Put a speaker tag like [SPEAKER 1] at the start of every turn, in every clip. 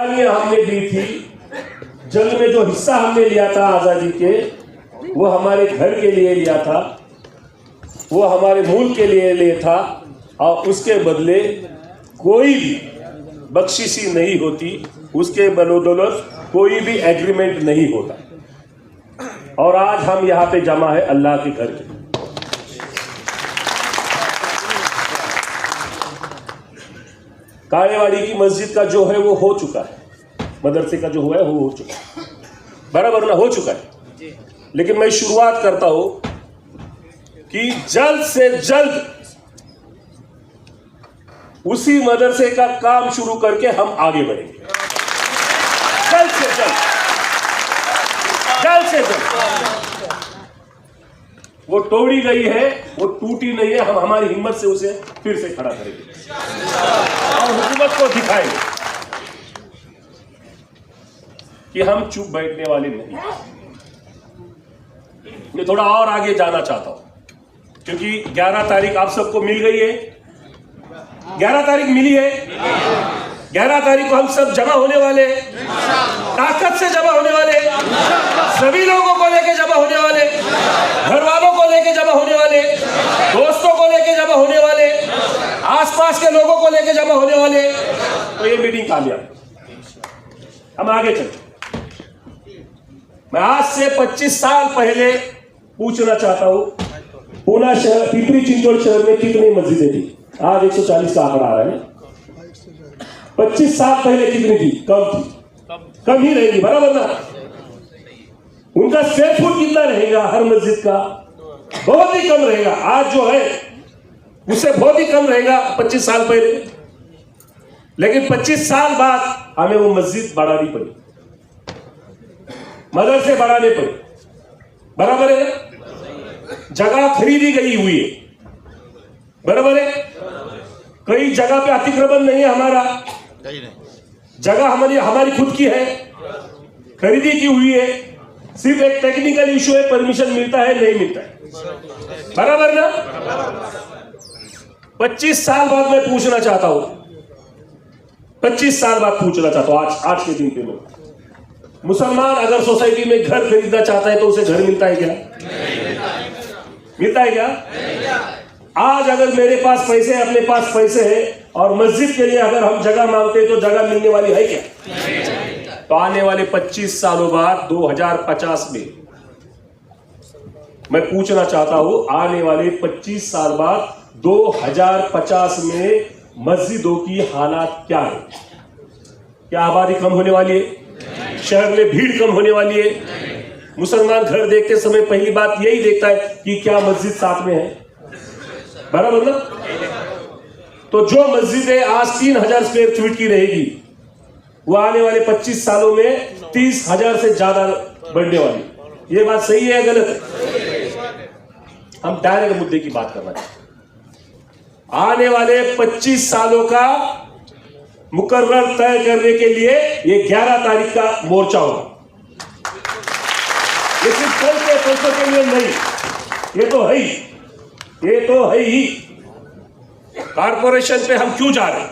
[SPEAKER 1] हमने दी थी, जंग में जो हिस्सा हमने लिया था आजादी के, वो हमारे घर के लिए लिया था, वो हमारे मुल्क के लिए लिया था, और उसके बदले कोई भी बख्शिशी नहीं होती, उसके बदौलत कोई भी एग्रीमेंट नहीं होता। और आज हम यहाँ पे जमा है अल्लाह के घर के। काड़ेवाड़ी की मस्जिद का जो है वो हो चुका है, मदरसे का जो हुआ है वो हो चुका है, बराबर ना, हो चुका है। लेकिन मैं शुरुआत करता हूं कि जल्द से जल्द उसी मदरसे का काम शुरू करके हम आगे बढ़ेंगे, जल्द से जल्द, जल्द से जल्द। वो तोड़ी गई है, वो टूटी नहीं है, हम हमारी हिम्मत से उसे फिर से खड़ा करेंगे और हुकूमत को दिखाएंगे कि हम चुप बैठने वाले नहीं। मैं थोड़ा और आगे जाना चाहता हूं, क्योंकि 11 तारीख आप सबको मिल गई है, 11 तारीख मिली है। 11 तारीख को हम सब जमा होने वाले, ताकत से जमा होने वाले, सभी लोगों को लेके जमा होने वाले, घर वालों को लेके जमा होने वाले, दोस्तों को लेके जमा होने वाले, आसपास के लोगों को लेके जमा होने वाले। तो ये मीटिंग कामयाब। हम आगे चलते। मैं आज से 25 साल पहले पूछना चाहता हूं, पूना शहर, पिपरी चिंचवड शहर में कितनी मस्जिदें थी? आज 140 का आंकड़ा आ रहा है। 25 साल पहले कितनी थी? कम थी, कम ही रहेगी, बराबर ना? उनका स्क्वायर फुट कितना रहेगा हर मस्जिद का? बहुत ही कम रहेगा। आज जो है उससे बहुत ही कम रहेगा 25 साल पहले। लेकिन 25 साल बाद हमें वो मस्जिद बढ़ानी पड़ी, मदरसे बढ़ाने पड़े, बराबर है? जगह खरीदी गई हुई है, बराबर है? कई जगह पे अतिक्रमण नहीं है, हमारा जगह हमारी खुद की है, खरीदी की हुई है। सिर्फ एक टेक्निकल इशू है, परमिशन मिलता है नहीं मिलता है, बराबर ना? 25 साल बाद मैं पूछना चाहता हूं, 25 साल बाद पूछना चाहता हूं, आज के दिन पे लोग, मुसलमान अगर सोसाइटी में घर खरीदना चाहता है तो उसे घर मिलता है क्या? मिलता है क्या? आज अगर मेरे पास पैसे, अपने पास पैसे हैं और मस्जिद के लिए अगर हम जगह मांगते हैं तो जगह मिलने वाली है क्या? तो आने वाले 25 सालों बाद 2050 में मैं पूछना चाहता हूं, आने वाले 25 साल बाद 2050 में मस्जिदों की हालात क्या है? क्या आबादी कम होने वाली है? शहर में भीड़ कम होने वाली है? मुसलमान घर देखते समय पहली बात यही देखता है कि क्या मस्जिद साथ में है, बराबर ना? तो जो मस्जिदें आज 3000 स्क्वायर फीट की रहेगी, वो आने वाले 25 सालों में 30,000 से ज्यादा बढ़ने वाली। ये बात सही है या गलत है? हम डायरेक्ट मुद्दे की बात करना चाहते हैं। आने वाले 25 सालों का मुकर्रर तय करने के लिए ये 11 तारीख का मोर्चा होगा। ये सिर्फ पैसों के लिए नहीं, ये तो है ही, ये तो है ही। कारपोरेशन पे हम क्यों जा रहे हैं?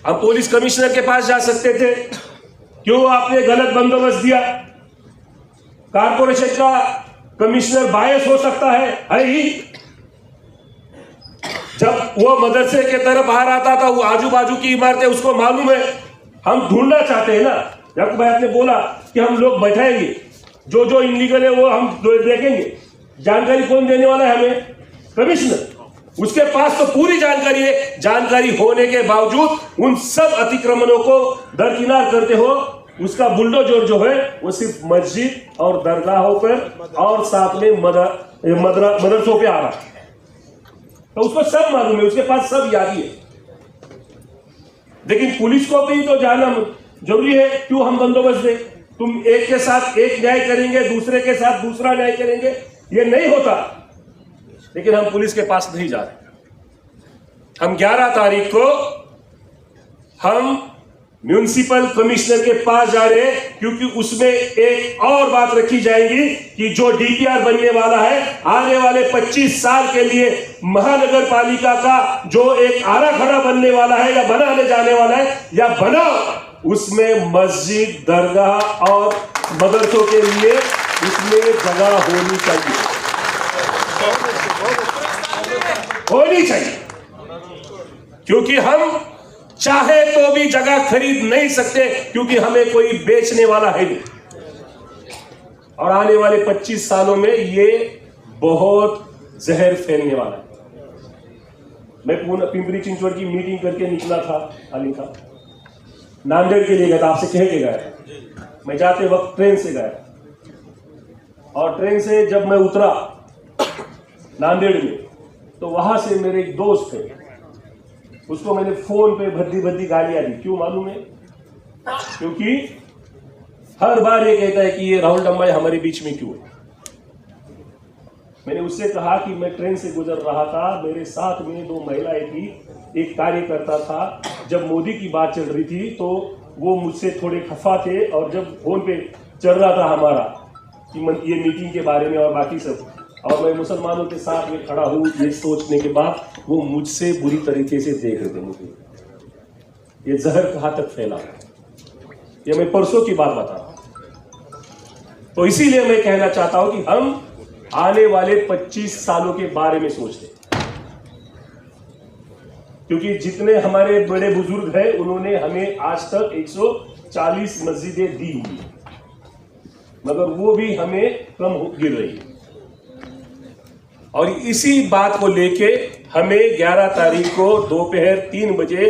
[SPEAKER 1] हम पुलिस कमिश्नर के पास जा सकते थे, क्यों आपने गलत बंदोबस्त दिया? कारपोरेशन का कमिश्नर बायस हो सकता है ही। जब वो मदरसे के तरफ आ रहा था, वो आजू बाजू की इमारतें उसको मालूम है, हम ढूंढना चाहते हैं ना। जब भाई आपने बोला कि हम लोग बैठाएंगे, जो इनलीगल है वो हम देखेंगे। जानकारी कौन देने वाला है हमें? कमिश्नर। उसके पास तो पूरी जानकारी है। जानकारी होने के बावजूद उन सब अतिक्रमणों को दरकिनार करते हो, उसका बुलडोजर जो है वो सिर्फ मस्जिद और दरगाहों पर और साथ में मदरसों पे आ रहा है। तो उसको सब मालूम है, उसके पास सब यादी है। लेकिन पुलिस को भी तो जानना जरूरी है, क्यों हम बंदोबस्त दें? तुम एक के साथ एक न्याय करेंगे, दूसरे के साथ दूसरा न्याय करेंगे, ये नहीं होता। लेकिन हम पुलिस के पास नहीं जा रहे। हम 11 तारीख को हम म्युनिसिपल कमिश्नर के पास जा रहे हैं, क्योंकि उसमें एक और बात रखी जाएगी कि जो डीपीआर बनने वाला है आने वाले 25 साल के लिए, महानगर पालिका का जो एक आरा खड़ा बनने वाला है या बनाने जाने वाला है या बना उसमें मस्जिद, दरगाह और मदरसों के लिए उसमें जगह होनी चाहिए, होनी चाहिए। क्योंकि हम चाहे तो भी जगह खरीद नहीं सकते, क्योंकि हमें कोई बेचने वाला है नहीं। और आने वाले 25 सालों में ये बहुत जहर फैलने वाला है। मैं पिंपरी चिंचवड की मीटिंग करके निकला था, हाल था, नांदेड़ के लिए गया था, आपसे कह के गया। मैं जाते वक्त ट्रेन से गया, और ट्रेन से जब मैं उतरा नांदेड़ में, तो वहां से मेरे एक दोस्त थे, उसको मैंने फोन पे भद्दी भद्दी गालियां दी। क्यों मालूम है? क्योंकि हर बार ये कहता है कि ये राहुल डंबाई हमारे बीच में क्यों है। मैंने उससे कहा कि मैं ट्रेन से गुजर रहा था, मेरे साथ में 2 महिलाएं थी, एक कार्यकर्ता था। जब मोदी की बात चल रही थी तो वो मुझसे थोड़े खफा थे, और जब फोन पे चल रहा था हमारा कि ये मीटिंग के बारे में और बाकी सब, और मैं मुसलमानों के साथ में खड़ा हूँ, ये सोचने के बाद वो मुझसे बुरी तरीके से देख रहे थे मुझे। ये जहर कहाँ तक फैला, ये मैं परसों की बात बता रहा हूं। तो इसीलिए मैं कहना चाहता हूं कि हम आने वाले 25 सालों के बारे में सोचते, क्योंकि जितने हमारे बड़े बुजुर्ग हैं उन्होंने हमें आज तक 140 मस्जिदें दी हुई, मगर वो भी हमें कम गिर रही है। और इसी बात को लेके हमें 11 तारीख को दोपहर 3 बजे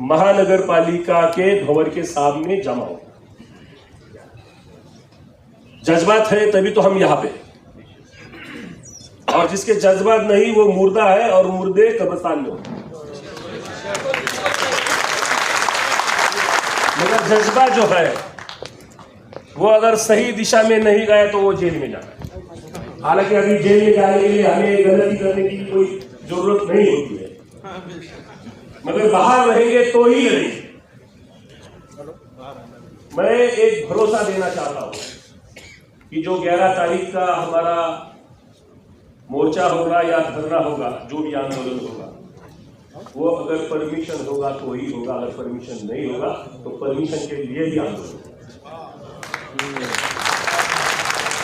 [SPEAKER 1] महानगर पालिका के भवन के सामने जमा हो। जज्बात है तभी तो हम यहां पे, और जिसके जज्बात नहीं वो मुर्दा है, और मुर्दे कब्रिस्तान में होते। मगर जज्बा जो है वो अगर सही दिशा में नहीं गए तो वो जेल में जाना है। हालांकि अभी जेल में जाने के लिए हमें गलती करने की कोई जरूरत नहीं होती है, मगर बाहर रहेंगे तो ही रहेंगे। मैं एक भरोसा देना चाहता हूं कि जो 11 तारीख का हमारा मोर्चा होगा या धरना होगा, जो भी आंदोलन होगा, वो अगर परमिशन होगा तो ही होगा, अगर परमिशन नहीं होगा तो परमिशन के लिए भी आंदोलन होगा।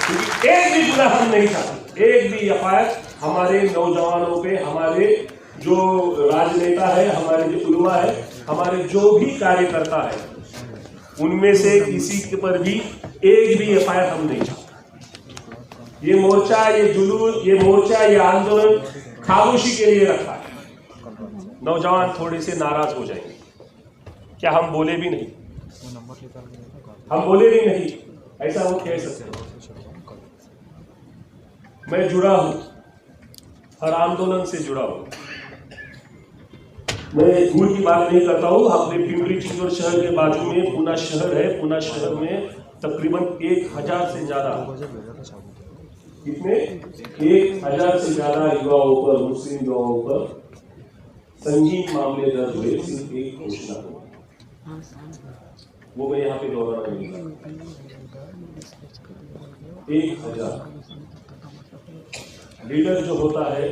[SPEAKER 1] क्योंकि एक भी गुनाह हम नहीं चाहते, एक भी एफआईआर हमारे नौजवानों पे, हमारे जो राजनेता है, हमारे जो उलमा है, हमारे जो भी कार्यकर्ता है, उनमें से किसी के पर भी एक भी एफआईआर हम नहीं चाहते। ये मोर्चा, ये जुलूस, ये मोर्चा, ये आंदोलन खामोशी के लिए रखा है। नौजवान थोड़े से नाराज हो जाएंगे, क्या हम बोले भी नहीं, हम बोले भी नहीं, ऐसा वो कह सकते हैं। मैं जुड़ा हूं, हर आंदोलन से जुड़ा हूं। मैं दूर की बात नहीं करता हूं, अपने पिंपरी चिंचवड शहर के बाजू में पूना शहर है। पूना शहर में तकरीबन 1000 से ज्यादा, कितने 1000 से ज्यादा युवाओं पर, मुस्लिम युवाओं पर संगीन मामले दर्ज हुए। सिर्फ एक घोषणा हुआ, वो मैं यहाँ पे दोहराना नहीं चाहता। 1000 लीडर जो होता है,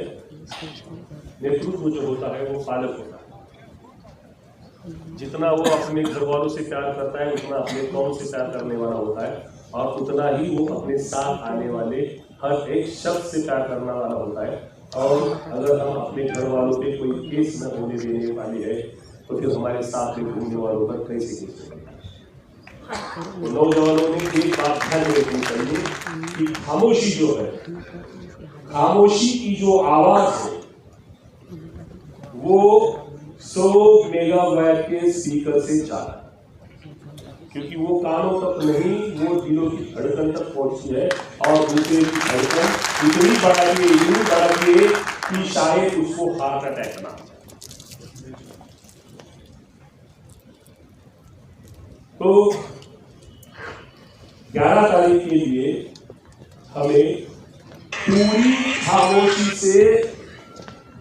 [SPEAKER 1] नेतृत्व जो होता है, वो पालक होता है। जितना वो अपने घर वालों से प्यार करता है, उतना अपने कौम से प्यार करने वाला होता है, और उतना ही वो अपने साथ आने वाले हर एक शख्स से प्यार करने वाला होता है। और अगर हम अपने घर वालों पे कोई केस न होने देने वाली है, तो फिर हमारे साथ में घूमने वालों पर कैसे केस होगा? तो नौजवानों ने एक बात ध्यान रखनी चाहिए कि खामोशी जो है, खामोशी की जो आवाज है, वो 100 मेगावाट के स्पीकर से ज्यादा, क्योंकि वो कानों तक नहीं, वो दिलों की धड़कन तक पहुंचती है, और दूसरे की धड़कन इतनी बढ़ाती है कि शायद उसको हार्ट अटैक ना। तो 11 तारीख के लिए हमें पूरी खामोशी से,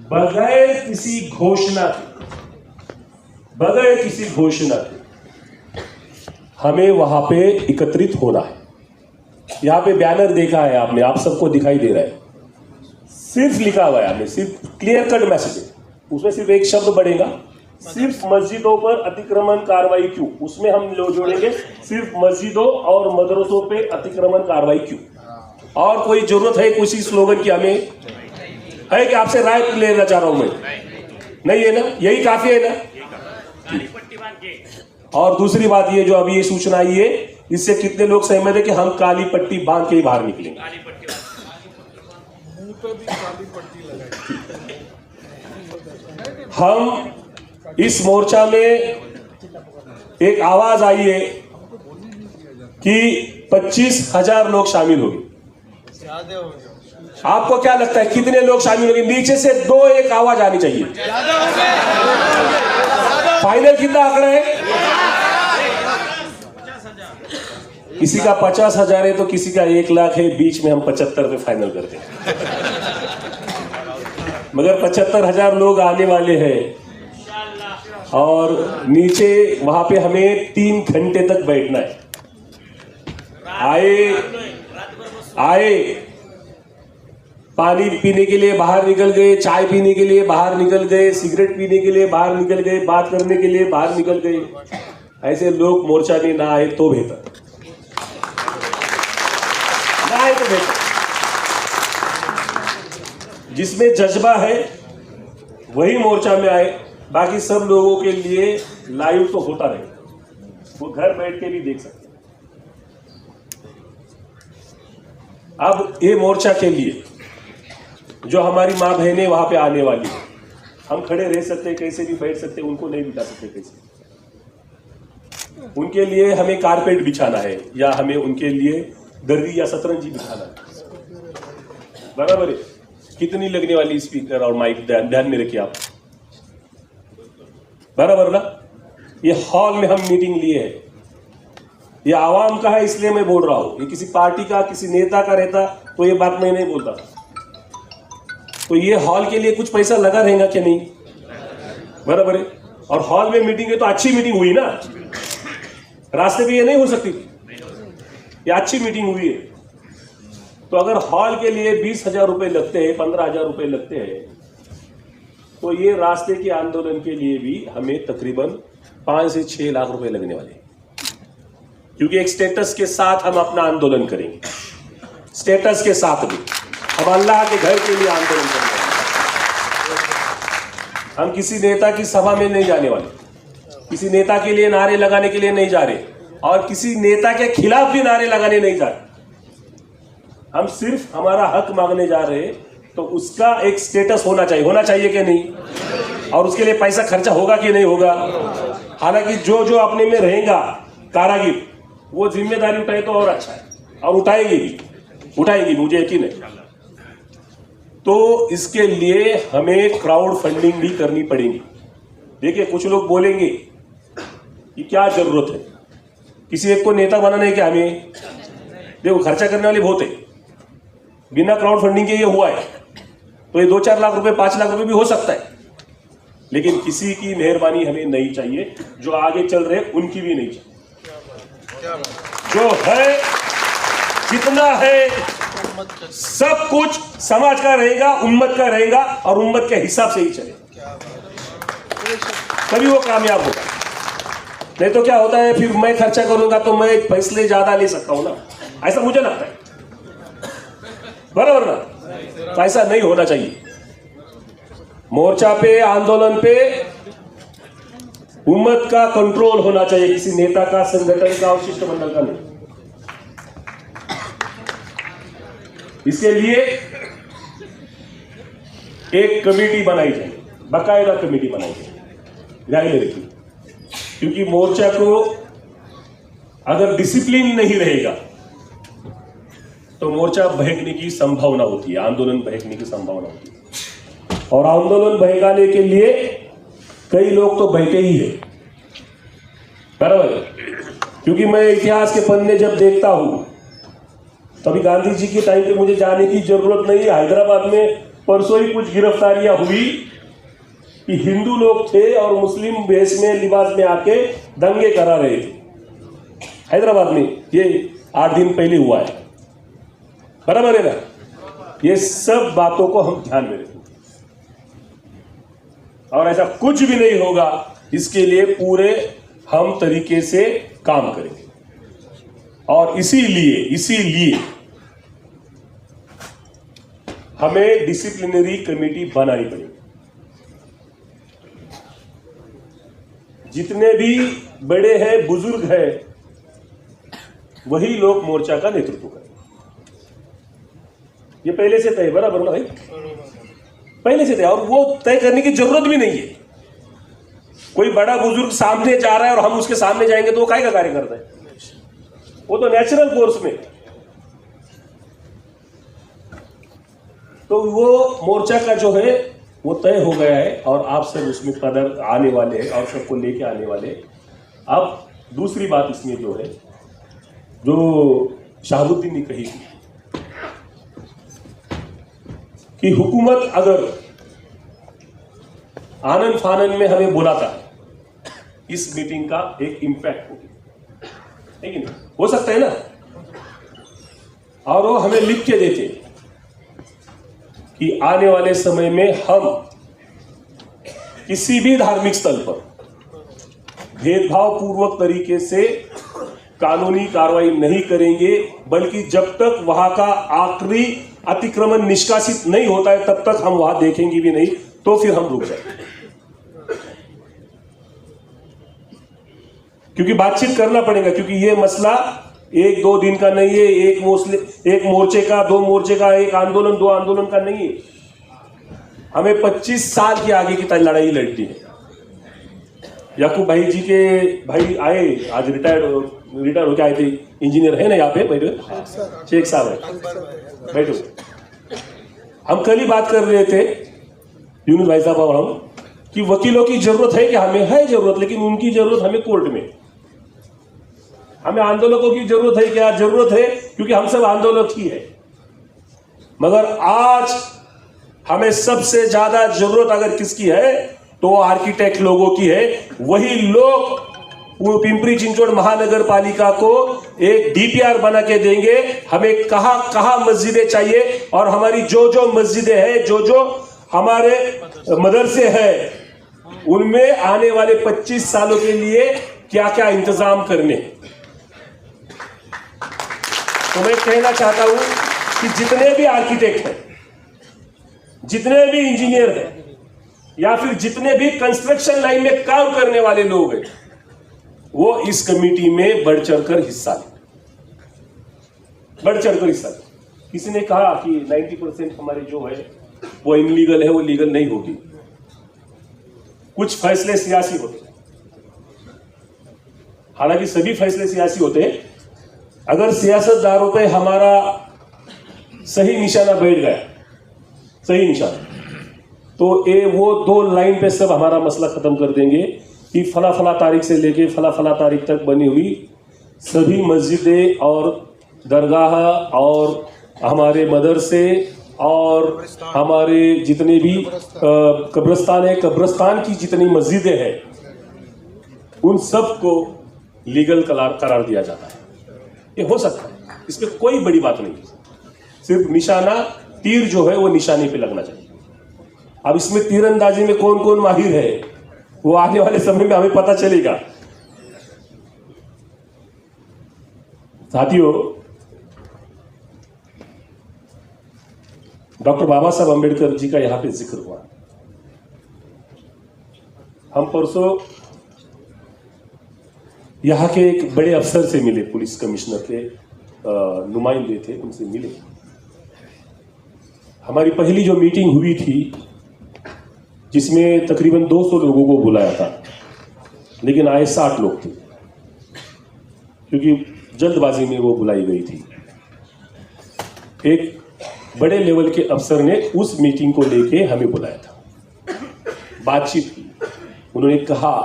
[SPEAKER 1] बगैर किसी घोषणा के हमें वहां पे एकत्रित होना है। यहाँ पे बैनर देखा है आपने, आप सबको दिखाई दे रहा है, सिर्फ लिखा हुआ है आपने, सिर्फ क्लियर कट मैसेज है। उसमें सिर्फ एक शब्द बढ़ेगा, सिर्फ मस्जिदों पर अतिक्रमण कार्रवाई क्यों? उसमें हम लोग जोड़ेंगे सिर्फ मस्जिदों और मदरसों पे अतिक्रमण कार्रवाई क्यों? और कोई जरूरत है किसी स्लोगन की? हमें है कि आपसे राय लेना चाह रहा हूं मैं? नहीं है ना? यही काफी है ना? और दूसरी बात ये जो अभी ये सूचना आई है, इससे कितने लोग सहमत है कि हम काली पट्टी बांध के ही बाहर निकलेंगे? हम इस मोर्चा में एक आवाज आई है कि 25,000 लोग शामिल होंगे। आपको क्या लगता है कितने लोग शामिल होंगे? नीचे से एक आवाज आनी चाहिए। फाइनल कितना आंकड़ा है? किसी का 50,000 है तो किसी का 1,00,000 है, बीच में हम 75 पे फाइनल करते हैं। मगर 75,000 लोग आने वाले हैं और नीचे वहां पे हमें 3 घंटे तक बैठना है। आए पानी पीने के लिए बाहर निकल गए, चाय पीने के लिए बाहर निकल गए, सिगरेट पीने के लिए बाहर निकल गए, बात करने के लिए बाहर निकल गए। ऐसे लोग मोर्चा में ना आए तो बेहतर, ना आए तो बेहतर। जिसमें जज्बा है वही मोर्चा में आए। बाकी सब लोगों के लिए लाइव तो होता रहेगा, वो घर बैठ के भी देख सकते। अब ये मोर्चा के लिए जो हमारी माँ बहनें वहां पे आने वाली है, हम खड़े रह सकते, कैसे भी बैठ सकते, उनको नहीं बिठा सकते कैसे? उनके लिए हमें कारपेट बिछाना है या हमें उनके लिए दर्री या सतरंजी बिछाना है। बराबर है? कितनी लगने वाली स्पीकर और माइक ध्यान में रखिए आप। बराबर ना? ये हॉल में हम मीटिंग लिए है, ये आवाम का है, इसलिए मैं बोल रहा हूं। ये किसी पार्टी का किसी नेता का रहता तो ये बात मैं नहीं बोलता। तो ये हॉल के लिए कुछ पैसा लगा रहेगा क्या? नहीं। बराबर है? और हॉल में मीटिंग है तो अच्छी मीटिंग हुई ना, रास्ते पे ये नहीं हो सकती, ये अच्छी मीटिंग हुई है। तो अगर हॉल के लिए 20,000 रुपए लगते हैं, 15,000 रुपए लगते हैं, तो ये रास्ते के आंदोलन के लिए भी हमें तकरीबन 5 से 6 लाख रुपए लगने वाले हैं। क्योंकि एक स्टेटस के साथ हम अपना आंदोलन करेंगे, स्टेटस के साथ भी हम अल्लाह के घर के लिए आंदोलन करेंगे। हम किसी नेता की सभा में नहीं जाने वाले, किसी नेता के लिए नारे लगाने के लिए नहीं जा रहे, और किसी नेता के खिलाफ भी नारे लगाने नहीं जा रहे। हम सिर्फ हमारा हक मांगने जा रहे हैं, तो उसका एक स्टेटस होना चाहिए कि नहीं? और उसके लिए पैसा खर्चा होगा कि नहीं होगा? हालांकि जो अपने में रहेगा कारागिर, वो जिम्मेदारी उठाए तो और अच्छा है, और उठाएगी, मुझे यकीन है। तो इसके लिए हमें क्राउड फंडिंग भी करनी पड़ेगी। देखिए, कुछ लोग बोलेंगे कि क्या जरूरत है किसी एक को नेता बनाने के? हमें देखो, खर्चा करने वाले बहुत है, बिना क्राउड फंडिंग के ये हुआ है, तो ये 2-4 लाख रुपए 5 लाख रुपए भी हो सकता है। लेकिन किसी की मेहरबानी हमें नहीं चाहिए, जो आगे चल रहे उनकी भी नहीं चाहिए। जो है जितना है सब कुछ समाज का रहेगा, उम्मत का रहेगा, और उम्मत के हिसाब से ही चलेगा, तभी वो कामयाब होगा। नहीं तो क्या होता है, फिर मैं खर्चा करूंगा तो मैं फैसले ज्यादा ले सकता हूं ना, ऐसा मुझे लगता है। बराबर ना? तो ऐसा नहीं होना चाहिए। मोर्चा पे, आंदोलन पे उम्मत का कंट्रोल होना चाहिए, किसी नेता का, संगठन का और शिष्टमंडल का नहीं। इसके लिए एक कमेटी बनाई जाए, बाकायदा कमेटी बनाई जाए, ध्यान में रखिए। क्योंकि मोर्चा को अगर डिसिप्लिन नहीं रहेगा तो मोर्चा बहकने की संभावना होती है, आंदोलन बहकने की संभावना होती है। और आंदोलन बहकाने के लिए कई लोग तो बहके ही है। बराबर? क्योंकि मैं इतिहास के पन्ने जब देखता हूं, तभी गांधी जी के टाइम पे मुझे जाने की जरूरत नहीं है। हैदराबाद में परसों ही कुछ गिरफ्तारियां हुई कि हिंदू लोग थे और मुस्लिम वेश में, लिबास में आके दंगे करा रहे थे हैदराबाद में। ये 8 दिन पहले हुआ है। बराबर है ना? ये सब बातों को हम ध्यान में रखें। और ऐसा कुछ भी नहीं होगा। इसके लिए पूरे हम तरीके से काम करेंगे और इसीलिए हमें डिसिप्लिनरी कमेटी बनानी पड़ेगी। जितने भी बड़े हैं, बुजुर्ग हैं, वही लोग मोर्चा का नेतृत्व करें। ये पहले से तय, बराबर ना भाई? पहले से तय, और वो तय करने की जरूरत भी नहीं है। कोई बड़ा बुजुर्ग सामने जा रहा है और हम उसके सामने जाएंगे तो वो काहे का कार्य करता है? वो तो नेचुरल कोर्स में। तो वो मोर्चा का जो है वो तय हो गया है और आप सब उसमें पदर आने वाले हैं और सबको लेके आने वाले हैं। अब दूसरी बात इसमें जो है, जो शाहबुद्दीन ने कही थी कि हुकूमत अगर आनन फानन में हमें बुलाता है, इस मीटिंग का एक इंपैक्ट होगी, है कि नहीं? हो सकता है ना? और वो हमें लिख के देते कि आने वाले समय में हम किसी भी धार्मिक स्थल पर भेदभाव पूर्वक तरीके से कानूनी कार्रवाई नहीं करेंगे, बल्कि जब तक वहां का आखिरी अतिक्रमण निष्कासित नहीं होता है तब तक हम वहां देखेंगे भी नहीं, तो फिर हम रुक जाएंगे। क्योंकि बातचीत करना पड़ेगा, क्योंकि ये मसला एक दो दिन का नहीं है, एक मोर्चे का, दो मोर्चे का, एक आंदोलन, दो आंदोलन का नहीं है। हमें 25 साल की आगे की लड़ाई लड़नी है। याकूब भाई जी के भाई आए, आज रिटायर होके आए थे, इंजीनियर है ना यहाँ पे, बैठो, शेख साहब है, बैठो। हम कल ही बात कर रहे थे यूनुस भाई साहब और हम, कि वकीलों की जरूरत है, कि हमें है जरूरत, लेकिन उनकी जरूरत हमें कोर्ट में। हमें आंदोलकों की जरूरत है, क्या जरूरत है? क्योंकि हम सब आंदोलक ही है। मगर आज हमें सबसे ज्यादा जरूरत अगर किसकी है, तो आर्किटेक्ट लोगों की है। वही लोग वो पिंपरी चिंचवड़ महानगर पालिका को एक डीपीआर बना के देंगे, हमें कहां कहां मस्जिदें चाहिए, और हमारी जो जो मस्जिदें हैं, जो जो हमारे मदरसे हैं, उनमें आने वाले 25 सालों के लिए क्या क्या इंतजाम करने। तो मैं कहना चाहता हूं कि जितने भी आर्किटेक्ट हैं, जितने भी इंजीनियर हैं, या फिर जितने भी कंस्ट्रक्शन लाइन में काम करने वाले लोग हैं, वो इस कमेटी में बढ़ चढ़कर हिस्सा लें, बढ़ चढ़कर हिस्सा लें। किसी ने कहा कि 90% हमारे जो है वो इनलीगल है, वो लीगल नहीं होगी। कुछ फैसले सियासी होते हैं, हालांकि सभी फैसले सियासी होते हैं। अगर सियासतदारों पे हमारा सही निशाना बैठ गया, सही निशाना, तो वो 2 लाइन पे सब हमारा मसला खत्म कर देंगे कि फला फला तारीख से लेके फला फला तारीख तक बनी हुई सभी मस्जिदें और दरगाह और हमारे मदरसे और हमारे जितने भी कब्रिस्तान है, कब्रिस्तान की जितनी मस्जिदें हैं, उन सब को लीगल करार दिया जाता है। ये हो सकता है, इसमें कोई बड़ी बात नहीं है। सिर्फ निशाना, तीर जो है वो निशाने पे लगना चाहिए। अब इसमें तीरंदाजी में कौन कौन माहिर है, वो आने वाले समय में हमें पता चलेगा। साथियों, डॉक्टर बाबा साहब अम्बेडकर जी का यहां पे जिक्र हुआ। हम परसों यहाँ के एक बड़े अफसर से मिले, पुलिस कमिश्नर के नुमाइंदे थे, उनसे मिले। हमारी पहली जो मीटिंग हुई थी, जिसमें तकरीबन 200 लोगों को बुलाया था, लेकिन आए 60 लोग थे, क्योंकि जल्दबाजी में वो बुलाई गई थी। एक बड़े लेवल के अफसर ने उस मीटिंग को लेके हमें बुलाया था, बातचीत की। उन्होंने कहा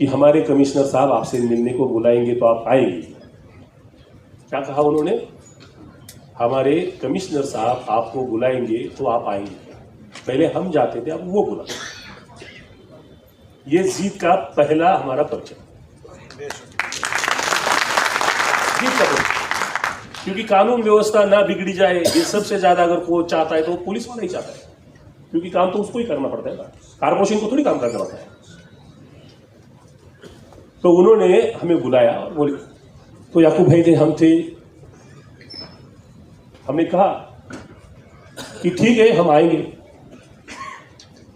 [SPEAKER 1] कि हमारे कमिश्नर साहब आपसे मिलने को बुलाएंगे तो आप आएंगे। क्या कहा उन्होंने? हमारे कमिश्नर साहब आपको बुलाएंगे तो आप आएंगे। पहले हम जाते थे, अब वो बुला। ये जीत का पहला हमारा परिचय, जीत का परिचय। क्योंकि कानून व्यवस्था ना बिगड़ी जाए, ये सबसे ज्यादा अगर कोई चाहता है तो पुलिस वाला ही चाहता है, क्योंकि काम तो उसको ही करना पड़ता है ना। कारपोरेशन को थोड़ी काम करना होता है। तो उन्होंने हमें बुलाया और बोले, तो याकूब भाई थे, हम थे, हमने कहा कि ठीक है हम आएंगे,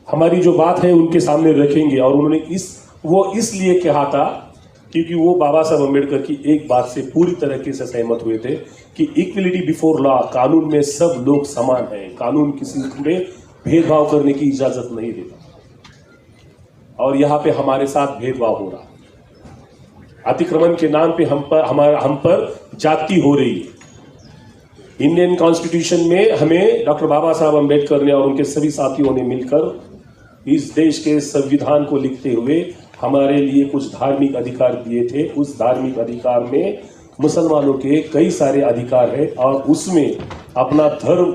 [SPEAKER 1] हमारी जो बात है उनके सामने रखेंगे। और उन्होंने वो इसलिए कहा था क्योंकि वो बाबा साहब अम्बेडकर की एक बात से पूरी तरीके से सहमत हुए थे कि इक्वलिटी बिफोर लॉ, कानून में सब लोग समान हैं, कानून किसी में भेदभाव करने की इजाजत नहीं देता। और यहाँ पे हमारे साथ भेदभाव हो रहा, अतिक्रमण के नाम पे हम पर जाति हो रही है। इंडियन कॉन्स्टिट्यूशन में हमें डॉक्टर बाबा साहब अम्बेडकर ने और उनके सभी साथियों ने मिलकर इस देश के संविधान को लिखते हुए हमारे लिए कुछ धार्मिक अधिकार दिए थे। उस धार्मिक अधिकार में मुसलमानों के कई सारे अधिकार है और उसमें अपना धर्म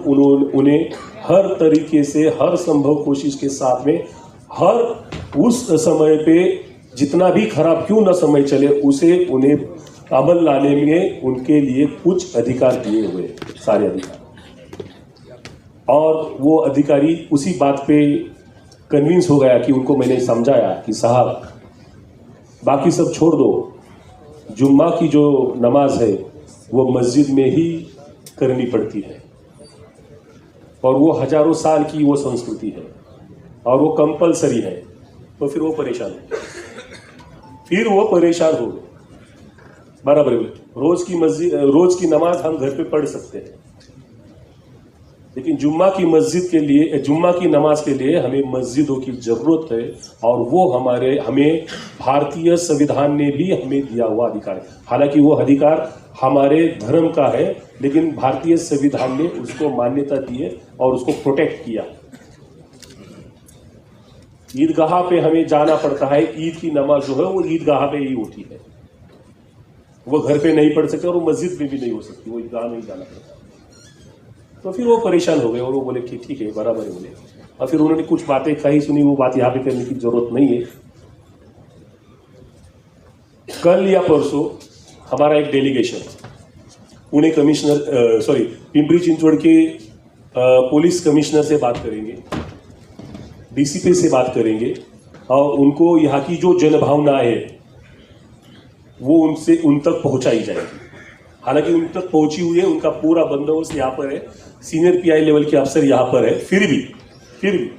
[SPEAKER 1] उन्हें हर तरीके से, हर संभव कोशिश के साथ में, हर उस समय पे जितना भी खराब क्यों न समय चले उसे उन्हें अमल लाने में उनके लिए कुछ अधिकार दिए हुए, सारे अधिकार। और वो अधिकारी उसी बात पे कन्विंस हो गया कि उनको मैंने समझाया कि साहब बाकी सब छोड़ दो, जुम्मा की जो नमाज है वो मस्जिद में ही करनी पड़ती है और वो हजारों साल की वो संस्कृति है और वो कंपलसरी है। तो फिर वो परेशान हो गए। बराबर, रोज की नमाज हम घर पे पढ़ सकते हैं, लेकिन जुम्मा की नमाज के लिए हमें मस्जिदों की जरूरत है और वो हमें भारतीय संविधान ने भी हमें दिया हुआ अधिकार है। हालांकि वो अधिकार हमारे धर्म का है, लेकिन भारतीय संविधान ने उसको मान्यता दी है और उसको प्रोटेक्ट किया। ईदगाह पे हमें जाना पड़ता है, ईद की नमाज जो है वो ईदगाह पे ही होती है, वो घर पे नहीं पढ़ सकते और वो मस्जिद में भी नहीं हो सकती, वो ईदगाह में ही जाना पड़ता है। तो फिर वो परेशान हो गए और वो बोले कि ठीक है, बराबर है बोले। और फिर उन्होंने कुछ बातें कही सुनी, वो बात यहाँ पे करने की जरूरत नहीं है। कल या परसों हमारा एक डेलीगेशन पुणे पिंपरी चिंचवड़ के पुलिस कमिश्नर से बात करेंगे, डीसीपी से बात करेंगे और उनको यहाँ की जो जनभावनाएं है वो उन तक पहुंचाई जाएगी। हालांकि उन तक पहुंची हुई है, उनका पूरा बंदोबस्त यहाँ पर है, सीनियर पीआई लेवल के अफसर यहाँ पर है। फिर भी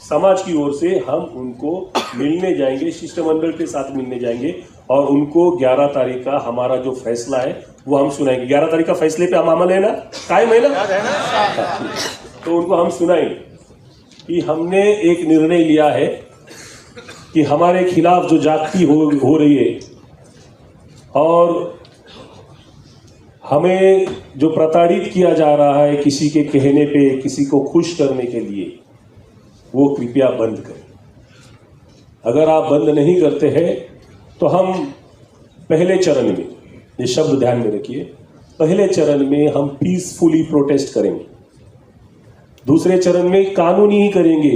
[SPEAKER 1] समाज की ओर से हम उनको मिलने जाएंगे, शिष्टमंडल के साथ मिलने जाएंगे और उनको 11 तारीख का हमारा जो फैसला है वो हम सुनाएंगे। 11 तारीख का फैसले पे हम अमल है ना, कायम है ना, तो उनको हम सुनाएंगे कि हमने एक निर्णय लिया है कि हमारे खिलाफ जो जाति हो रही है और हमें जो प्रताड़ित किया जा रहा है किसी के कहने पे, किसी को खुश करने के लिए, वो कृपया बंद करें। अगर आप बंद नहीं करते हैं तो हम पहले चरण में, ये शब्द ध्यान में रखिए, पहले चरण में हम पीसफुली प्रोटेस्ट करेंगे, दूसरे चरण में कानूनी ही करेंगे,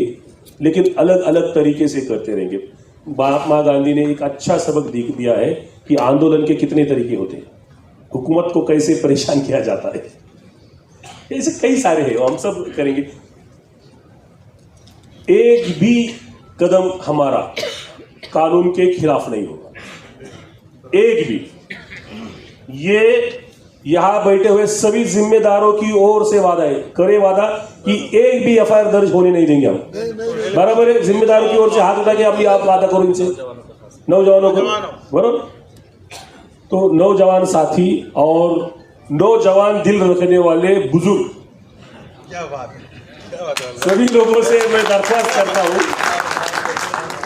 [SPEAKER 1] लेकिन अलग अलग तरीके से करते रहेंगे। महात्मा गांधी ने एक अच्छा सबक दिया है कि आंदोलन के कितने तरीके होते हैं, हुकूमत को कैसे परेशान किया जाता है, ऐसे कई सारे हैं, हम सब करेंगे। एक भी कदम हमारा कानून के खिलाफ नहीं होगा, एक भी। ये यहां बैठे हुए सभी जिम्मेदारों की ओर से वादा है, करे वादा कि एक भी एफआईआर दर्ज होने नहीं देंगे हम। बराबर है, जिम्मेदारों की ओर से हाथ उठा के अभी आप वादा करो इनसे, नौजवानों को, बराबर। तो नौजवान साथी और नौजवान दिल रखने वाले बुजुर्ग, सभी लोगों से मैं दरख्वास्त करता हूं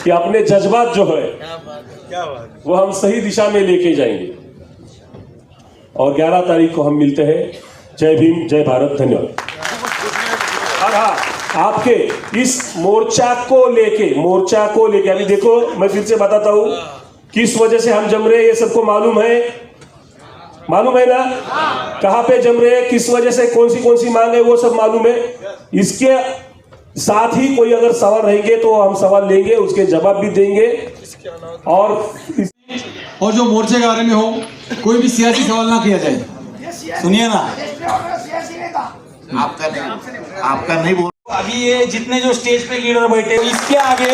[SPEAKER 1] कि अपने जज्बात जो है वो हम सही दिशा में लेके जाएंगे और 11 तारीख को हम मिलते हैं। जय भीम, जय भारत, धन्यवाद। और हाँ, आपके इस मोर्चा को लेके अभी देखो, मैं फिर से बताता हूं किस वजह से हम जम रहे हैं, ये सबको मालूम है ना, कहां पे जम रहे हैं, किस वजह से, कौन सी मांग है, वो सब मालूम है। इसके साथ ही कोई अगर सवाल रहेंगे तो हम सवाल लेंगे, उसके जवाब भी देंगे। और
[SPEAKER 2] जो मोर्चे के बारे में हो, कोई भी सियासी सवाल ना किया जाए, सुनिए ना, आपका नहीं बोल
[SPEAKER 3] अभी ये जितने जो स्टेज पे लीडर बैठे हैं, इसके आगे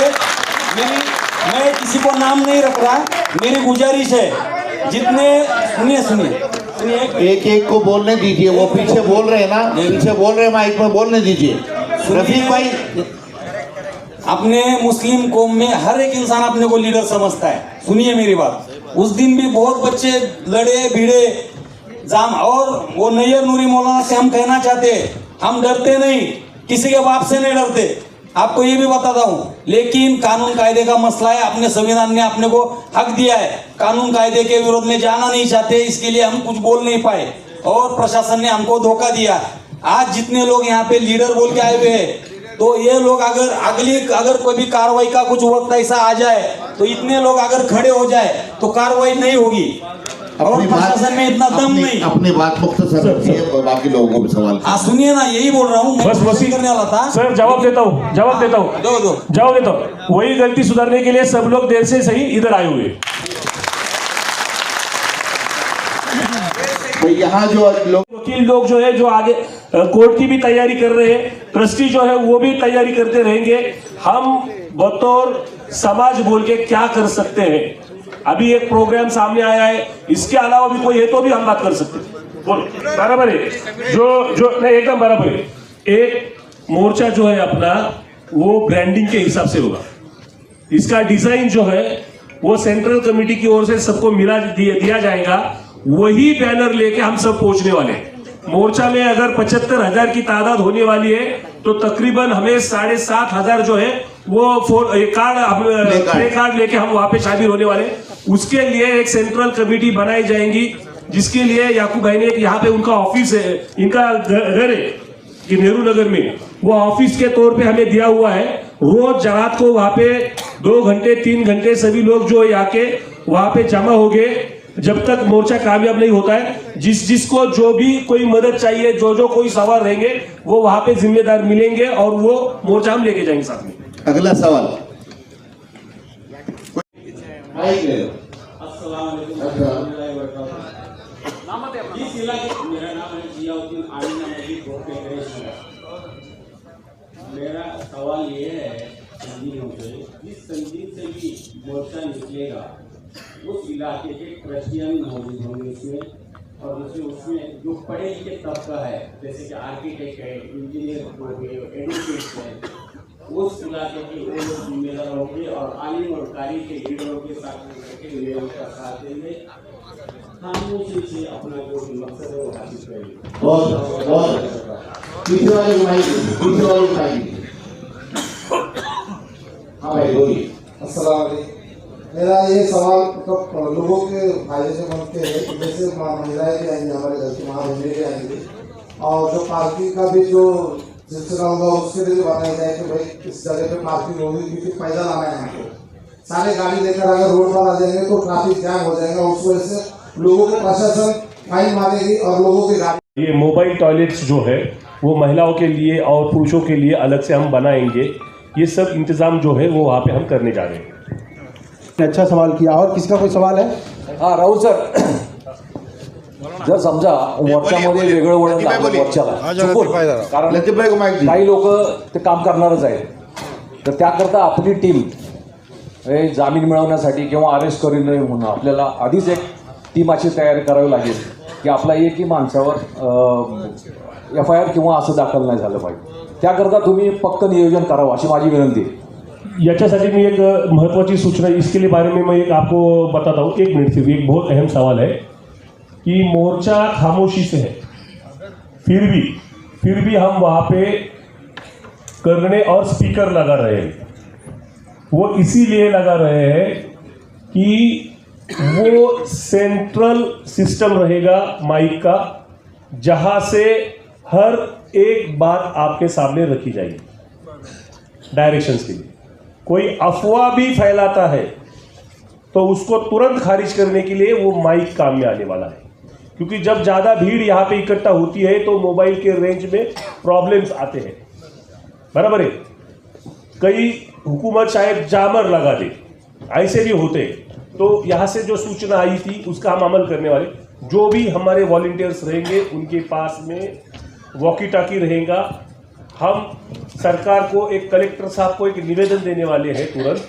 [SPEAKER 3] मैं किसी को नाम नहीं रख रहा, मेरी गुजारिश है जितने सुनिए
[SPEAKER 4] एक एक को बोलने दीजिए, वो पीछे बोल रहे हैं ना, पीछे बोल रहे हैं, माइक में बोलने दीजिए। रफीक भाई,
[SPEAKER 3] अपने मुस्लिम कौम में हर एक इंसान अपने को लीडर समझता है। सुनिए मेरी बात, उस दिन भी बहुत बच्चे लड़े भिड़े जाम, और वो नैयर नूरी मौलाना से हम कहना चाहते हैं, हम डरते नहीं, किसी के बाप से नहीं डरते, आपको ये भी बताता हूँ। लेकिन कानून कायदे का मसला है, अपने संविधान ने अपने को हक दिया है, कानून कायदे के विरोध में जाना नहीं चाहते, इसके लिए हम कुछ बोल नहीं पाए और प्रशासन ने हमको धोखा दिया। आज जितने लोग यहाँ पे लीडर बोल के आए हुए हैं, तो ये लोग अगर कोई भी कार्रवाई का कुछ वक्त ऐसा आ जाए तो इतने लोग अगर खड़े हो जाए तो कार्रवाई नहीं होगी, और प्रशासन में इतना दम नहीं।
[SPEAKER 4] अपनी बात मुख्तसर रखिए, बाकी लोगों को भी सवाल।
[SPEAKER 3] सुनिए ना, यही बोल रहा हूँ,
[SPEAKER 1] बस वही
[SPEAKER 3] करने वाला था
[SPEAKER 1] सर। जवाब देता हूँ जवाब देता हूँ। वही गलती सुधारने के लिए सब लोग देर से सही इधर आए हुए।
[SPEAKER 4] तो यहाँ जो
[SPEAKER 1] वकील लोग जो है, जो आगे कोर्ट की भी तैयारी कर रहे हैं, ट्रस्टी जो है वो भी तैयारी करते रहेंगे। हम बतौर समाज बोल के क्या कर सकते हैं, अभी एक प्रोग्राम सामने आया है, इसके अलावा भी कोई है तो भी हम बात कर सकते हैं। बोल, बराबर है, जो नहीं, एकदम बराबर है। एक मोर्चा जो है अपना, वो ब्रांडिंग के हिसाब से होगा। इसका डिजाइन जो है वो सेंट्रल कमेटी की ओर से सबको दिया जाएगा। वही बैनर लेके हम सब पहुंचने वाले हैं। मोर्चा में अगर 75,000 की तादाद होने वाली है तो तकरीबन हमें 7,500 जो है वो कार्ड लेके हम वहां पे शामिल होने वाले हैं। उसके लिए एक सेंट्रल कमेटी बनाई जाएगी, जिसके लिए याकूब भाई ने यहाँ पे उनका ऑफिस है, इनका घर है कि नेहरू नगर में, वो ऑफिस के तौर पे हमें दिया हुआ है। रोज रात को वहां पे 2 घंटे 3 घंटे सभी लोग जो आके वहां पे जमा हो गए, जब तक मोर्चा कामयाब नहीं होता है। जिसको जो भी कोई मदद चाहिए, जो कोई सवाल रहेंगे, वो वहां पे जिम्मेदार मिलेंगे और वो मोर्चा हम लेके जाएंगे साथ में।
[SPEAKER 4] अगला सवाल।
[SPEAKER 5] इस इलाके मेरा नाम है जियाउद्दीन आमीना मस्जिद रोड पे करेश। मेरा सवाल ये है संजीव से, जिस संजीव से भी मोर्चा निकलेगा उस इलाके के क्रिश्चियन मौजूद होंगे उसमें, और उसमें जो पढ़े लिखे तबका है, जैसे कि आर्किटेक्ट है, इंजीनियर हो गए, एडवोकेट है, उस इलाके के वो लोग जिम्मेदार होंगे और आलिम और कारी के लीडरों के साथ मिलकर वे उनका साथ देंगे, खामोशी से अपना जो मकसद है वो हासिल करेंगे।
[SPEAKER 4] हाँ भाई बोलिए।
[SPEAKER 6] अस्सलाम वालेकुम। मेरा ये सवाल मतलब लोगों के फायदे से बनते हैं कि जैसे महिलाएं भी आएंगी हमारे घर की, वहाँ बहनें भी आएंगी, और जो पार्किंग का भी जो सिलसिला होगा उसके लिए बताया जाए कि भाई इस जगह पे पार्किंग होगी, क्योंकि पैदल आना है हमको। सारे गाड़ी लेकर अगर रोड पर आ जाएंगे तो ट्रैफिक जाम हो जाएगा, उस वजह से लोगों को प्रशासन फाइन मारेगी और लोगों की गाड़ी।
[SPEAKER 1] ये मोबाइल टॉयलेट्स जो है वो महिलाओं के लिए और पुरुषों के लिए अलग से हम बनाएंगे। ये सब इंतजाम जो है वो वहाँ पे हम करने जा रहे हैं।
[SPEAKER 2] अच्छा सवाल किया। और किसका कोई सवाल है?
[SPEAKER 7] हा राहुल सर, जर समजा मोर्चामध्ये वेगळं वळण लागलं मोर्चाला चुकून, कारण काही लोक ते काम करणारच आहेत, तर त्याकरता आपली टीम जामीन मिळवण्यासाठी किंवा अरेस्ट करू नये म्हणून आपल्याला आधीच एक टीम अशी तयारी करावी लागेल की आपला एकही माणसावर FIR किंवा असं दाखल नाही झालं पाहिजे। त्याकरता तुम्ही पक्क नियोजन करावं अशी माझी विनंती आहे।
[SPEAKER 1] याच्यासाठी मी एक महत्त्वाची सूचना इसके लिए बारे में मैं एक आपको बताता हूँ। 1 मिनट सिर्फ, एक बहुत अहम सवाल है कि मोर्चा खामोशी से है, फिर भी हम वहाँ पे करने और स्पीकर लगा रहे हैं। वो इसीलिए लगा रहे हैं कि वो सेंट्रल सिस्टम रहेगा माइक का, जहाँ से हर एक बात आपके सामने रखी जाएगी डायरेक्शंस के लिए। कोई अफवाह भी फैलाता है तो उसको तुरंत खारिज करने के लिए वो माइक काम में आने वाला है, क्योंकि जब ज़्यादा भीड़ यहाँ पे इकट्ठा होती है तो मोबाइल के रेंज में प्रॉब्लम्स आते हैं, बराबर है। कई हुकूमत शायद जामर लगा दे, ऐसे भी होते। तो यहाँ से जो सूचना आई थी उसका हम अमल करने वाले। जो भी हमारे वॉलंटियर्स रहेंगे उनके पास में वॉकी टाकी रहेगा, हम सरकार को, एक कलेक्टर साहब को एक निवेदन देने वाले हैं तुरंत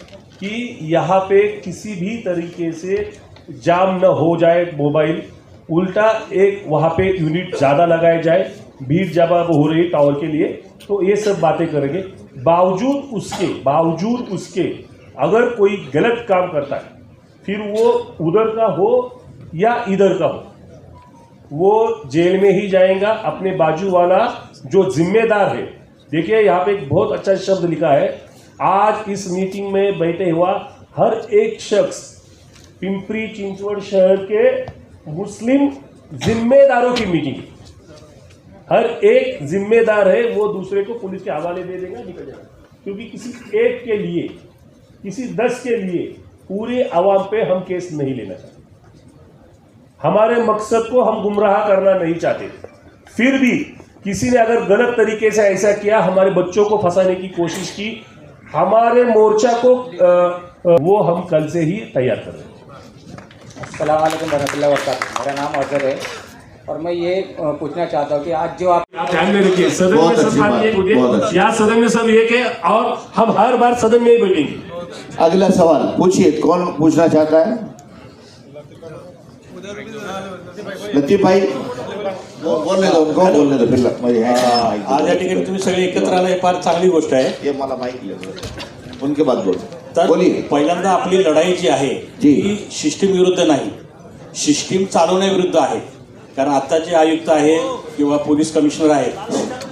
[SPEAKER 1] कि यहाँ पे किसी भी तरीके से जाम न हो जाए मोबाइल, उल्टा एक वहाँ पे यूनिट ज़्यादा लगाया जाए, भीड़ जब हो रही है टावर के लिए, तो ये सब बातें करेंगे। बावजूद उसके अगर कोई गलत काम करता है, फिर वो उधर का हो या इधर का हो, वो जेल में ही जाएगा। अपने बाजू वाला जो जिम्मेदार है, देखिए यहाँ पे एक बहुत अच्छा शब्द लिखा है, आज इस मीटिंग में बैठे हुआ हर एक शख्स पिंपरी चिंचवड शहर के मुस्लिम जिम्मेदारों की मीटिंग, हर एक जिम्मेदार है, वो दूसरे को पुलिस के हवाले दे देगा, निकल जाएगा। क्योंकि किसी एक के लिए, किसी 10 के लिए पूरे आवाम पे हम केस नहीं लेना चाहते। हमारे मकसद को हम गुमराह करना नहीं चाहते। फिर भी किसी ने अगर गलत तरीके से ऐसा किया, हमारे बच्चों को फंसाने की कोशिश की, हमारे मोर्चा को वो हम कल से ही तैयार कर रहे हैं।
[SPEAKER 8] अस्सलाम वालेकुम रहमतुल्लाहि व बरकातहू। मेरा नाम अजहर है और मैं ये पूछना चाहता हूँ कि आज जो आप
[SPEAKER 1] ध्यान में रखिए, सदन में सब बात ये, यहाँ सदन में सब एक है और हम हर बार सदन में ही बैठेंगे।
[SPEAKER 4] अगला सवाल पूछिए, कौन पूछना चाहता है? लतीफ भाई बोलने दो, उनको बोलने दो। फिर
[SPEAKER 3] आज या ठिकाणी तुम्ही सगळे एकत्र आला, हे फार चांगली गोष्ट आहे।
[SPEAKER 4] ये मला माहित उनके बाद बोल
[SPEAKER 3] तर
[SPEAKER 4] बोलिए।
[SPEAKER 3] पहिल्यांदा आपली लढाई जी आहे
[SPEAKER 4] जी.
[SPEAKER 3] ती सिस्टीम विरुद्ध नाही, सिस्टीम चालवण्याविरुद्ध आहे। कारण आता जे आयुक्त आहे किंवा पोलीस कमिशनर आहेत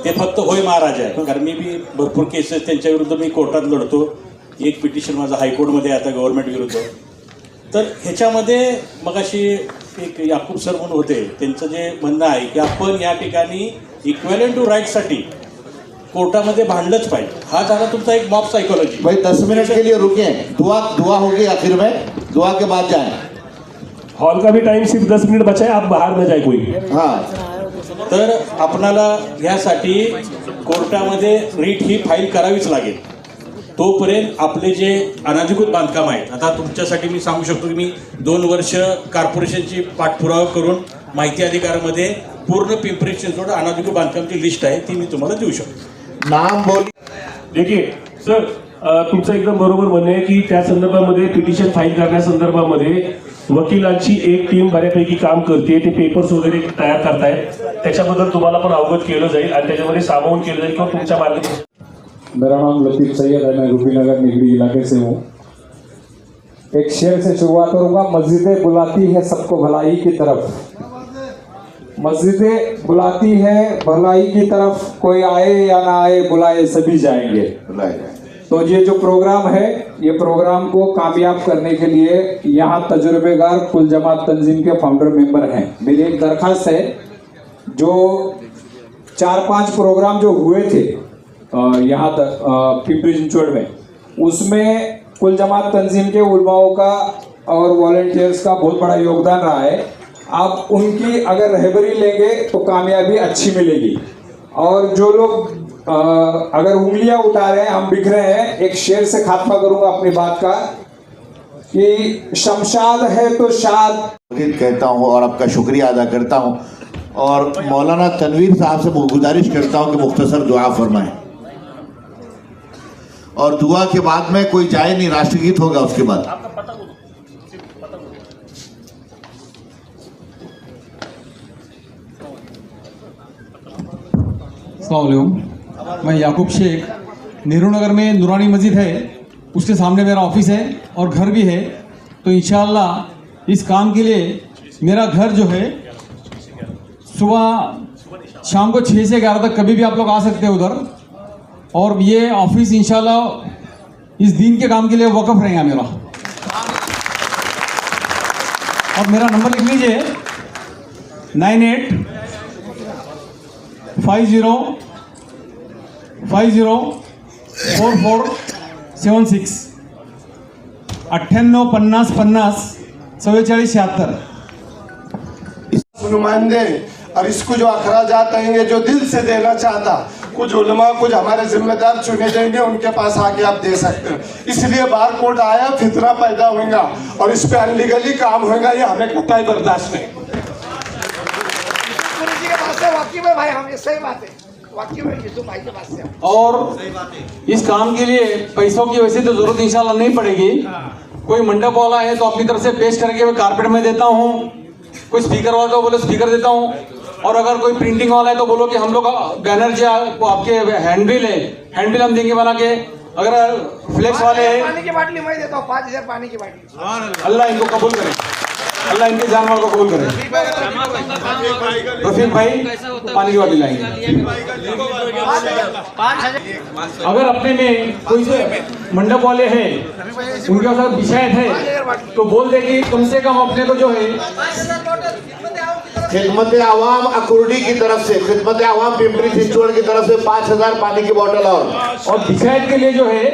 [SPEAKER 3] ते फक्त होय महाराज आहे। कारण मी बी भरपूर केसेस त्यांच्या विरुद्ध मी कोर्टात लढतो, एक पिटिशन माझं हायकोर्टमध्ये आता गव्हर्नमेंट विरुद्ध। तर ह्याच्यामध्ये मगाशी एक याकूब सर म्हणून होते, त्यांचं जे म्हणणं आहे की आपण या ठिकाणी इक्वेलेंट टू राईटसाठी कोर्टामध्ये भांडलंच पाहिजे, हा झाला तुमचा एक मॉब सायकोलॉजी।
[SPEAKER 4] भाई 10 मिनट के लिए रुके, दुआ होगी आखिर में, दुआ के बाद जाए।
[SPEAKER 1] हॉल का भी टाइम सिर्फ 10 मिनट बचा है, आप बाहर न जाए कोई।
[SPEAKER 4] हाँ,
[SPEAKER 3] तर आपणाला यासाठी कोर्टामध्ये रीट ही फाईल करावीच लागेल। तोपर्यंत आपले जे अनधिकृत बांधकाम आहेत, आता तुमच्यासाठी मी सांगू शकतो की मी 2 वर्ष कॉर्पोरेशनची पाठपुरावा करून माहिती अधिकारामध्ये पूर्ण पिंपरी चिंचवड अनधिकृत बांधकामची लिस्ट आहे, ती मी तुम्हाला देऊ शकतो।
[SPEAKER 4] नाम बोल।
[SPEAKER 1] देखिए सर, तुमचं एकदम बरोबर म्हणणं आहे की त्या संदर्भामध्ये पिटिशन फाईल करण्यासंदर्भामध्ये वकिलांची एक टीम बऱ्यापैकी काम करते, ते पेपर्स वगैरे तयार करतायत, त्याच्याबद्दल तुम्हाला पण अवगत केलं जाईल आणि त्याच्यामध्ये सामावून केलं जाईल किंवा तुमच्या मार्गदर्शन।
[SPEAKER 9] मेरा नाम लतीफ सैयद है, मैं रूपीनगर निगड़ी इलाके से हूँ। एक शेर से शुरुआत करूँगा। मस्जिदें बुलाती है सबको भलाई की तरफ, मस्जिदें बुलाती है भलाई की तरफ, कोई आए या ना आए बुलाए सभी जाएंगे। तो ये जो प्रोग्राम है, ये प्रोग्राम को कामयाब करने के लिए यहाँ तजुर्बेकार कुल जमात तंजीम के फाउंडर मेंबर हैं। मेरी एक दरख्वास्त है, जो 4-5 प्रोग्राम जो हुए थे यहाँ तक पिंपरी चिंचवड में, उसमें कुल जमात तंजीम के उलमाओं का और वॉलंटियर्स का बहुत बड़ा योगदान रहा है। आप उनकी अगर रहबरी लेंगे तो कामयाबी अच्छी मिलेगी। और जो लोग अगर उंगलियां उठा रहे हैं, हम बिक रहे हैं, एक शेर से खात्मा करूंगा अपनी बात का कि शमशाद है तो शाद
[SPEAKER 4] कहता हूँ और आपका शुक्रिया अदा करता हूँ, और मौलाना तनवीर साहब से गुजारिश करता हूँ कि मुख्तसर दुआ फरमाएं, और दुआ के बाद में कोई जाए नहीं, राष्ट्रगीत होगा उसके बाद।
[SPEAKER 10] अस्सलाम वालेकुम, मैं याकूब शेख, नेहरू नगर में नूरानी मस्जिद है, उसके सामने मेरा ऑफिस है और घर भी है। तो इंशाअल्लाह इस काम के लिए मेरा घर जो है सुबह शाम को 6 से 11 तक कभी भी आप लोग आ सकते हैं उधर, और ये ऑफिस इंशाल्लाह इस दिन के काम के लिए वक़्फ़ रहेगा मेरा। और मेरा नंबर लिख लीजिए 9850504476 9850504476।
[SPEAKER 6] नुमाइंदे और इसको जो अखराजात आएंगे, जो दिल से देना चाहता, कुछ उलमा कुछ हमारे जिम्मेदार चुने जाएंगे, उनके पास आके आप दे सकते हैं। इसलिए बार कोड आया, फितरा पैदा होगा और इस पे अनलीगली काम होगा, ये हमें कतई बर्दाश्त नहीं।
[SPEAKER 11] गुरुजी के पास से वाकई में भाई, हम ये सही बात है।
[SPEAKER 10] और इस काम के लिए पैसों की वैसे तो जरूरत इंशाल्लाह नहीं पड़ेगी। कोई मंडप वाला है तो अपनी तरफ से पेश करके मैं कारपेट में देता हूँ, कोई स्पीकर वाला तो बोले स्पीकर देता हूँ, और अगर कोई प्रिंटिंग वाला है तो बोलो कि हम लोग बैनर जो आपके हैंडबिल है, हैंडबिल हम देंगे बना के। अगर फ्लेक्स वाले हैं,
[SPEAKER 6] पानी की बाटली मैं देता हूँ, 5000 पानी की बाटली।
[SPEAKER 10] अल्लाह इनको कबूल करे, अल्लाह इनके जानवर को कबूल करे। रफीक भाई पानी की बाटली लाएंगे। अगर अपने में कोई मंडप वाले हैं, उनके साथ विषय है तो बोल दे कि कम से कम अपने को जो है
[SPEAKER 4] खिदमत आवाम अकुर्डी की तरफ से, खिदमत आवाम पिंपरी चिंचवड़ की तरफ से 5000 पानी की बोतल और
[SPEAKER 10] विषय के लिए जो है